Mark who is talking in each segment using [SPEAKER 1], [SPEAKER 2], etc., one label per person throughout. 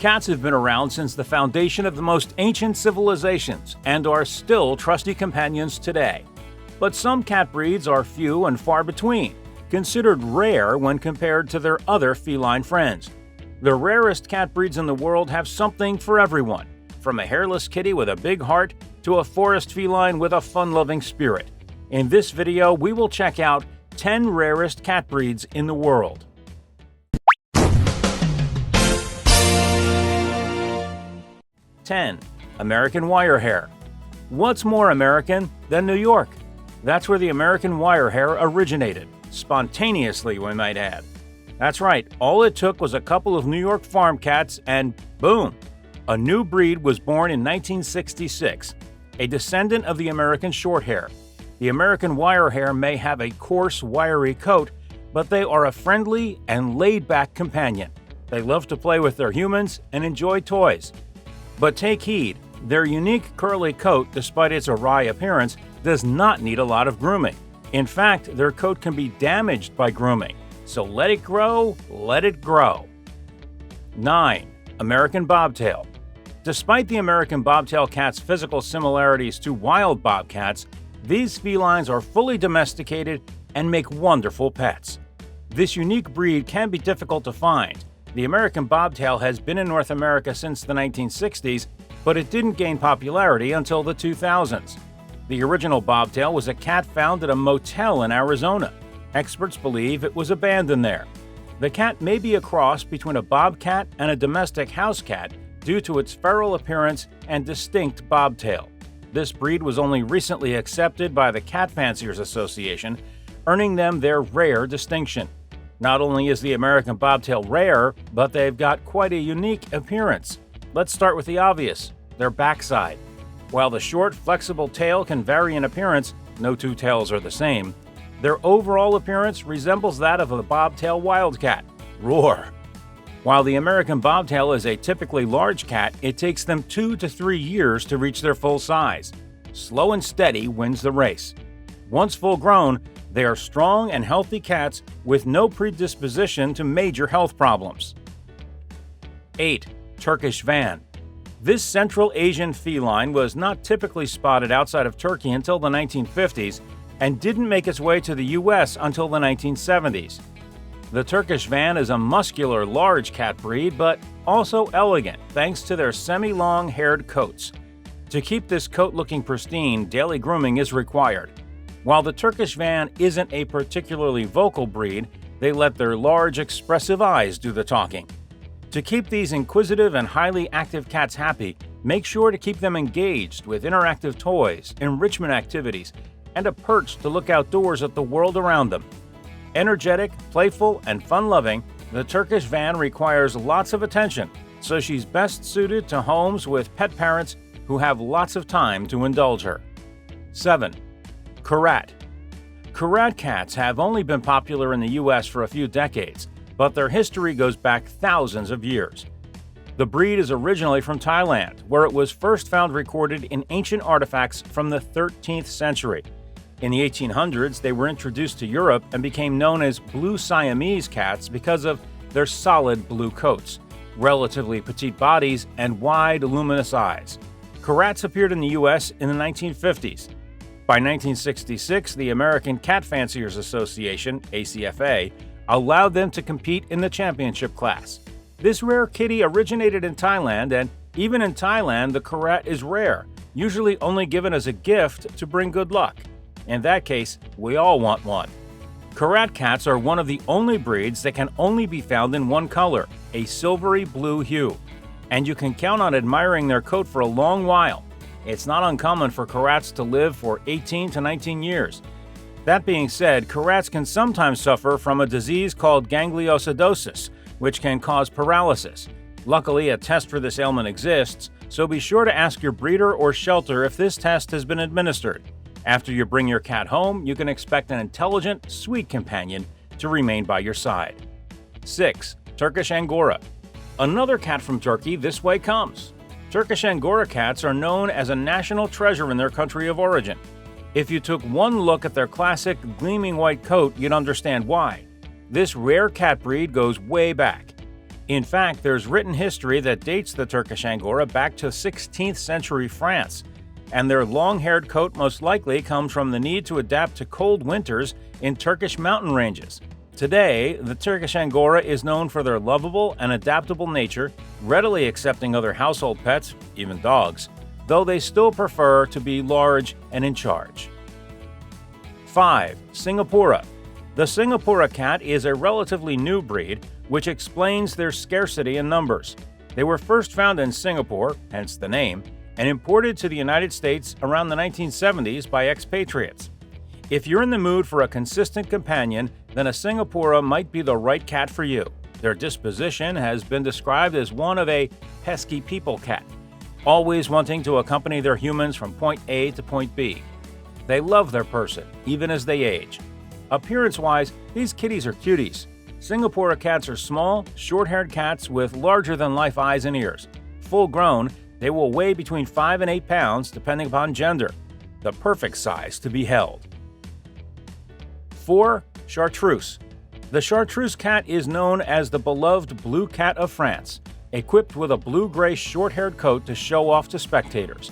[SPEAKER 1] Cats have been around since the foundation of the most ancient civilizations and are still trusty companions today. But some cat breeds are few and far between, considered rare when compared to their other feline friends. The rarest cat breeds in the world have something for everyone, from a hairless kitty with a big heart to a forest feline with a fun-loving spirit. In this video, we will check out 10 rarest cat breeds in the world. 10. American WIREHAIR. What's more American than New York? That's where the American WIREHAIR originated, spontaneously we might add. That's right, all it took was a couple of New York farm cats and boom! A new breed was born in 1966, a descendant of the American Shorthair. The American WIREHAIR may have a coarse, wiry coat, but they are a friendly and laid-back companion. They love to play with their humans and enjoy toys. But take heed, their unique curly coat, despite its awry appearance, does not need a lot of grooming. In fact, their coat can be damaged by grooming, so let it grow, let it grow. 9. American BOBTAIL. Despite the American BOBTAIL cat's physical similarities to wild bobcats, these felines are fully domesticated and make wonderful pets. This unique breed can be difficult to find. The American BOBTAIL has been in North America since the 1960s, but it didn't gain popularity until the 2000s. The original BOBTAIL was a cat found at a motel in Arizona. Experts believe it was abandoned there. The cat may be a cross between a bobcat and a domestic house cat due to its feral appearance and distinct bobtail. This breed was only recently accepted by the Cat Fanciers Association, earning them their rare distinction. Not only is the American BOBTAIL rare, but they've got quite a unique appearance. Let's start with the obvious, their backside. While the short, flexible tail can vary in appearance, no two tails are the same, their overall appearance resembles that of a bobtail wildcat. Roar! While the American BOBTAIL is a typically large cat, it takes them 2 to 3 years to reach their full size. Slow and steady wins the race. Once full grown, they are strong and healthy cats with no predisposition to major health problems. 8. Turkish Van. This Central Asian feline was not typically spotted outside of Turkey until the 1950s and didn't make its way to the US until the 1970s. The Turkish Van is a muscular, large cat breed, but also elegant thanks to their semi-long haired coats. To keep this coat looking pristine, daily grooming is required. While the Turkish Van isn't a particularly vocal breed, they let their large, expressive eyes do the talking. To keep these inquisitive and highly active cats happy, make sure to keep them engaged with interactive toys, enrichment activities, and a perch to look outdoors at the world around them. Energetic, playful, and fun-loving, the Turkish Van requires lots of attention, so she's best suited to homes with pet parents who have lots of time to indulge her. 7. KORAT. KORAT cats have only been popular in the US for a few decades, but their history goes back thousands of years. The breed is originally from Thailand, where it was first found recorded in ancient artifacts from the 13th century. In the 1800s, they were introduced to Europe and became known as blue Siamese cats because of their solid blue coats, relatively petite bodies, and wide, luminous eyes. KORATs appeared in the US in the 1950s. By 1966, the American Cat Fanciers Association, ACFA, allowed them to compete in the championship class. This rare kitty originated in Thailand, and even in Thailand, the KORAT is rare, usually only given as a gift to bring good luck. In that case, we all want one. KORAT cats are one of the only breeds that can only be found in one color, a silvery blue hue, and you can count on admiring their coat for a long while. It's not uncommon for KORATs to live for 18 to 19 years. That being said, KORATs can sometimes suffer from a disease called gangliosidosis, which can cause paralysis. Luckily, a test for this ailment exists, so be sure to ask your breeder or shelter if this test has been administered. After you bring your cat home, you can expect an intelligent, sweet companion to remain by your side. 6. Turkish Angora. Another cat from Turkey this way comes. Turkish Angora cats are known as a national treasure in their country of origin. If you took one look at their classic gleaming white coat, you'd understand why. This rare cat breed goes way back. In fact, there's written history that dates the Turkish Angora back to 16th century France, and their long-haired coat most likely comes from the need to adapt to cold winters in Turkish mountain ranges. Today, the Turkish Angora is known for their lovable and adaptable nature, readily accepting other household pets, even dogs, though they still prefer to be large and in charge. 5. Singapura. The Singapura cat is a relatively new breed, which explains their scarcity in numbers. They were first found in Singapore, hence the name, and imported to the United States around the 1970s by expatriates. If you're in the mood for a consistent companion, then a Singapura might be the right cat for you. Their disposition has been described as one of a pesky people cat, always wanting to accompany their humans from point A to point B. They love their person, even as they age. Appearance-wise, these kitties are cuties. Singapura cats are small, short-haired cats with larger-than-life eyes and ears. Full-grown, they will weigh between 5 and 8 pounds, depending upon gender. The perfect size to be held. 4. Chartreuse. The Chartreuse cat is known as the beloved blue cat of France, equipped with a blue-gray short-haired coat to show off to spectators.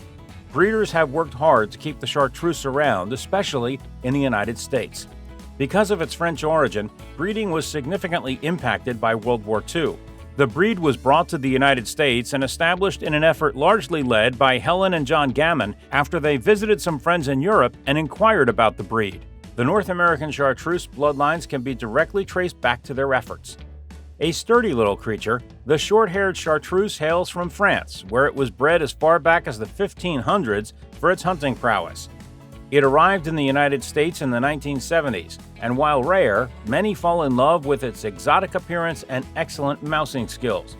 [SPEAKER 1] Breeders have worked hard to keep the Chartreuse around, especially in the United States. Because of its French origin, breeding was significantly impacted by World War II. The breed was brought to the United States and established in an effort largely led by Helen and John Gammon after they visited some friends in Europe and inquired about the breed. The North American Chartreuse bloodlines can be directly traced back to their efforts. A sturdy little creature, the short-haired Chartreuse hails from France, where it was bred as far back as the 1500s for its hunting prowess. It arrived in the United States in the 1970s, and while rare, many fall in love with its exotic appearance and excellent mousing skills.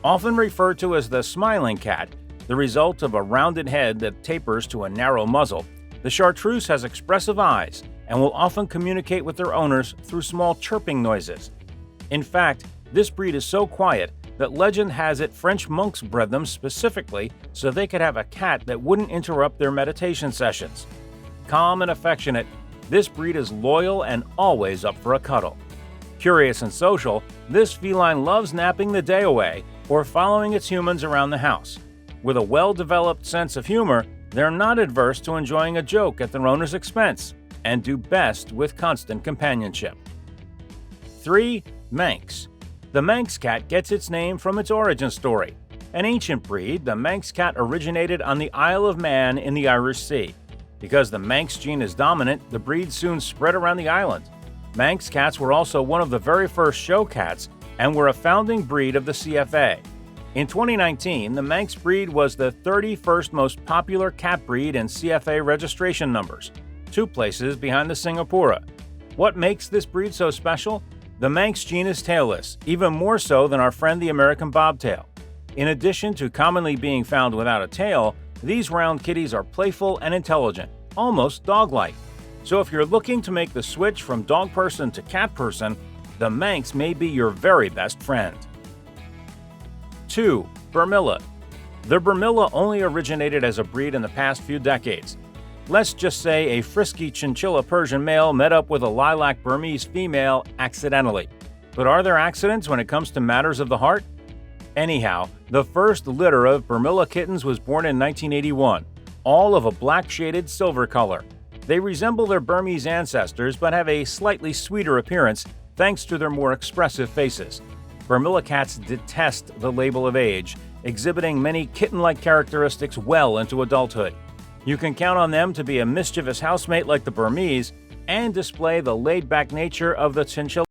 [SPEAKER 1] Often referred to as the smiling cat, the result of a rounded head that tapers to a narrow muzzle, the Chartreuse has expressive eyes and will often communicate with their owners through small chirping noises. In fact, this breed is so quiet that legend has it French monks bred them specifically so they could have a cat that wouldn't interrupt their meditation sessions. Calm and affectionate, this breed is loyal and always up for a cuddle. Curious and social, this feline loves napping the day away or following its humans around the house. With a well-developed sense of humor, they're not adverse to enjoying a joke at their owner's expense and do best with constant companionship. 3. Manx. The Manx cat gets its name from its origin story. An ancient breed, the Manx cat originated on the Isle of Man in the Irish Sea. Because the Manx gene is dominant, the breed soon spread around the island. Manx cats were also one of the very first show cats and were a founding breed of the CFA. In 2019, the Manx breed was the 31st most popular cat breed in CFA registration numbers, 2 places behind the Singapura. What makes this breed so special? The Manx gene is tailless, even more so than our friend the American bobtail. In addition to commonly being found without a tail, these round kitties are playful and intelligent, almost dog-like. So if you're looking to make the switch from dog person to cat person, the Manx may be your very best friend. 2. BURMILLA. The BURMILLA only originated as a breed in the past few decades. Let's just say a frisky chinchilla Persian male met up with a lilac Burmese female accidentally. But are there accidents when it comes to matters of the heart? Anyhow, the first litter of BURMILLA kittens was born in 1981, all of a black-shaded silver color. They resemble their Burmese ancestors but have a slightly sweeter appearance thanks to their more expressive faces. BURMILLA cats detest the label of age, exhibiting many kitten-like characteristics well into adulthood. You can count on them to be a mischievous housemate like the Burmese and display the laid-back nature of the chinchilla